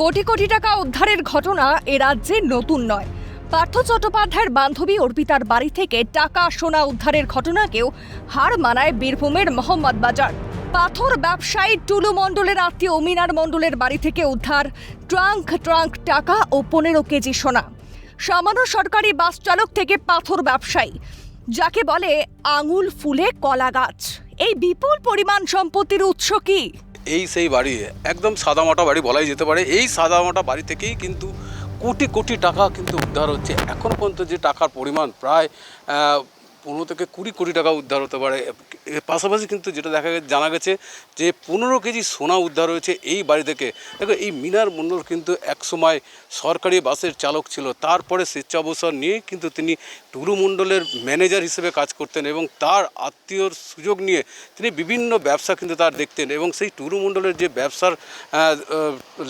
কোটি কোটি টাকা উদ্ধারের ঘটনা এ রাজ্যে নতুন নয়। পার্থ চট্টোপাধ্যায়ের বান্ধবী অর্পিতার বাড়ি থেকে টাকা সোনা উদ্ধারের ঘটনাকেও হার মানায় বীরভূমের মোহাম্মদবাজার। পাথর ব্যবসায়ী টুলু মণ্ডলের আত্মীয় মিনার মণ্ডলের বাড়ি থেকে উদ্ধার ট্রাঙ্ক টাকা ও 15 কেজি সোনা। সামান্য সরকারি বাস চালক থেকে পাথর ব্যবসায়ী, যাকে বলে আঙুল ফুলে কলা গাছ। এই বিপুল পরিমাণ সম্পত্তির উৎস কি? এই সেই বাড়ি, একদম সাদামাটা বাড়ি বলাই যেতে পারে। এই সাদামাটা বাড়ি থেকেই কিন্তু কোটি কোটি টাকা কিন্তু উদ্ধার হচ্ছে। এখন পর্যন্ত যে টাকার পরিমাণ প্রায় 15 থেকে 20 কোটি টাকা উদ্ধার হতে পারে। এর পাশাপাশি কিন্তু যেটা জানা গেছে যে 15 কেজি সোনা উদ্ধার হয়েছে এই বাড়ি থেকে। দেখো, এই মিনার মণ্ডল কিন্তু একসময় সরকারি বাসের চালক ছিল, তারপরে স্বেচ্ছাবসর নিয়ে কিন্তু তিনি টুলু মণ্ডলের ম্যানেজার হিসেবে কাজ করতেন এবং তার আত্মীয়র সুযোগ নিয়ে তিনি বিভিন্ন ব্যবসা কিন্তু তার দেখতেন এবং সেই টুলু মণ্ডলের যে ব্যবসার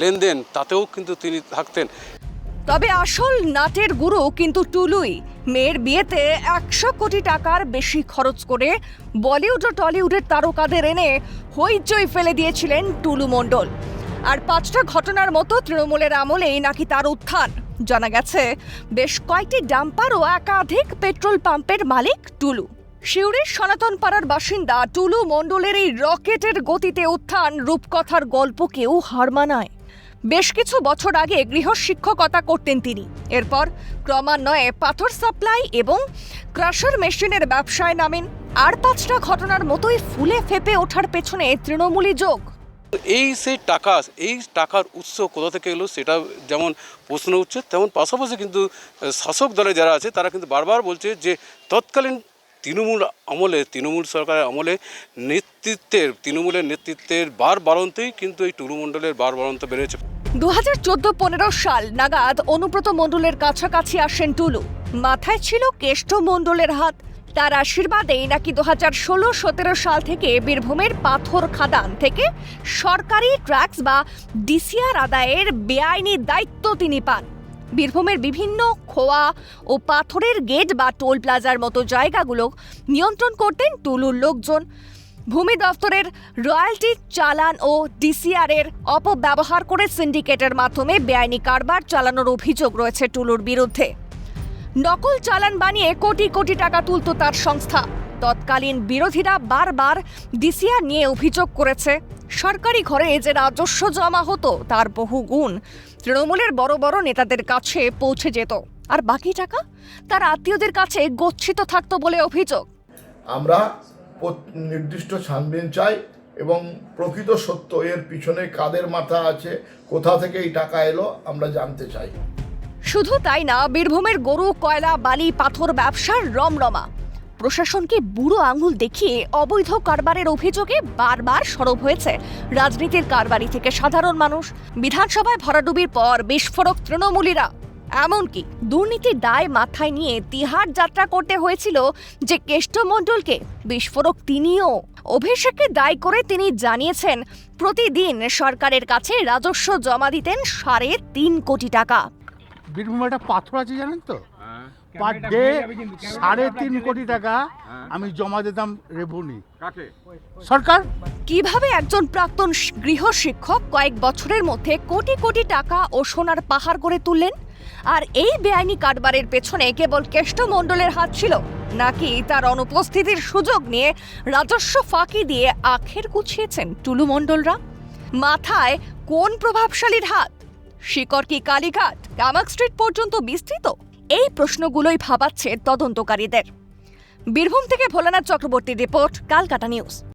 লেনদেন তাতেও কিন্তু তিনি থাকতেন। তবে আসল নাটের গুরু কিন্তু টুলুই। মেয়ের বিয়েতে 100 কোটি টাকার বেশি খরচ করে বলিউড ও টলিউডের তারকাদের এনে হইচই ফেলে দিয়েছিলেন টুলু মণ্ডল। আর 5টা ঘটনার মতো তৃণমূলের আমলেই নাকি তার উত্থান। জানা গেছে বেশ কয়েকটি ডাম্পার ও একাধিক পেট্রোল পাম্পের মালিক টুলু। সিউড়ির সনাতন পাড়ার বাসিন্দা টুলু মণ্ডলের এই রকেটের গতিতে উত্থান রূপকথার গল্পকেও হার মানায়। বেশ কিছু বছর আগে গৃহশিক্ষকতা করতেন তিনি। এরপর ক্রমান্বয়ে পাথর সাপ্লাই এবং ক্রাশার মেশিনের ব্যবসায় নামেন। আর 5টা ঘটনার মতোই ফুলে ফেপে ওঠার পেছনে তৃণমূলী যোগ। এই সেই টাকা, এই টাকার উৎস কোথা থেকে এলো সেটা যেমন প্রশ্ন উঠছে, তেমন পাশাপাশি কিন্তু শাসক দলে যারা আছে তারা কিন্তু বারবার বলছে যে তৎকালীন তৃণমূল সরকারের আমলে তৃণমূলের নেতৃত্বের বাড়ন্তেই কিন্তু এই টুলু মণ্ডলের বাড়ন্ত বেড়েছে। 2014-15 সাল নাগাদ অনুব্রত মণ্ডলের কাছাকাছি আসেন টুলু। মাথায় ছিল কেষ্ট মণ্ডলের হাত। তার আশীর্বাদেই নাকি 2016-17 সাল থেকে বীরভূমের পাথর খাদান থেকে সরকারি ট্যাক্স বা ডিসিআর আদায়ের বেআইনি দায়িত্ব তিনি পান। বীরভূমের বিভিন্ন খোয়া ও পাথরের গেট বা টোল প্লাজার মতো জায়গাগুলো নিয়ন্ত্রণ করতেন টুলুর লোকজন। ভূমি দফতরের রয়্যালটি চালান ও ডিসিআর এর অপব্যবহার করে সিন্ডিকেটের মাধ্যমে বেআইনি কারবার চালানোর অভিযোগ রয়েছে টুলুর বিরুদ্ধে। নকল চালান বানিয়ে কোটি কোটি টাকা তুলত তার সংস্থা। তৎকালীন বিরোধীরা বারবার ডিসিআর নিয়ে অভিযোগ করেছে সরকারি ঘরে যে রাজস্ব জমা হতো তার বহু গুণ তৃণমূলের বড় বড় নেতাদের কাছে পৌঁছে যেত, আর বাকি টাকা তার আত্মীয়দের কাছে গচ্ছিত থাকতো বলে অভিযোগ। আমরা নির্দিষ্ট ছানবিন চাই এবং প্রকৃত সত্য এর পিছনে কাদের মাথা আছে, কোথা থেকে এই টাকা এলো আমরা জানতে চাই। শুধু তাই না, বীরভূমের গরু, কয়লা, বালি, পাথর ব্যবসার রমরমা। প্রশাসনকে বুড়ো আঙুল দেখিয়ে অবৈধ কারবারের অভিযোগে বারবার সরব হয়েছে রাজনীতির কারবারি থেকে সাধারণ মানুষ। বিধানসভায় ভরাডুবির পর বিস্ফোরক তৃণমূলীরা। এমনকি দুর্নীতির দায় মাথায় নিয়ে তিহার যাত্রা করতে হয়েছিল যে কেষ্ট মণ্ডলকে। বিস্ফোরক তিনিও। অভিষেককে দায়ী করে তিনি জানিয়েছেন প্রতিদিন সরকারের কাছে রাজস্ব জমা দিতেন 3.5 কোটি টাকা। বীরভূমে একটা পাথর আছে জানেন তো, পার ডে 3.5 কোটি টাকা আমি জমা দিতাম রেভিনিউ সরকার। কিভাবে একজন প্রাক্তন গৃহশিক্ষক কয়েক বছরের মধ্যে কোটি কোটি টাকা ও সোনার পাহাড় করে তুললেন? আর এই বেআইনি কারবারের পেছনে কেবল কেষ্ট মণ্ডলের হাত ছিল, নাকি তার অনুপস্থিতির সুযোগ নিয়ে রাজস্ব ফাঁকি দিয়ে আখের গুছিয়েছেন টুলু মণ্ডলরা? মাথায় কোন প্রভাবশালীর হাত? শিকড় কি কালীঘাট, কামাক স্ট্রিট পর্যন্ত বিস্তৃত? এই প্রশ্নগুলোই ভাবাচ্ছে তদন্তকারীদের। বীরভূম থেকে ভোলানাথ চক্রবর্তীর রিপোর্ট, কালকাটা নিউজ।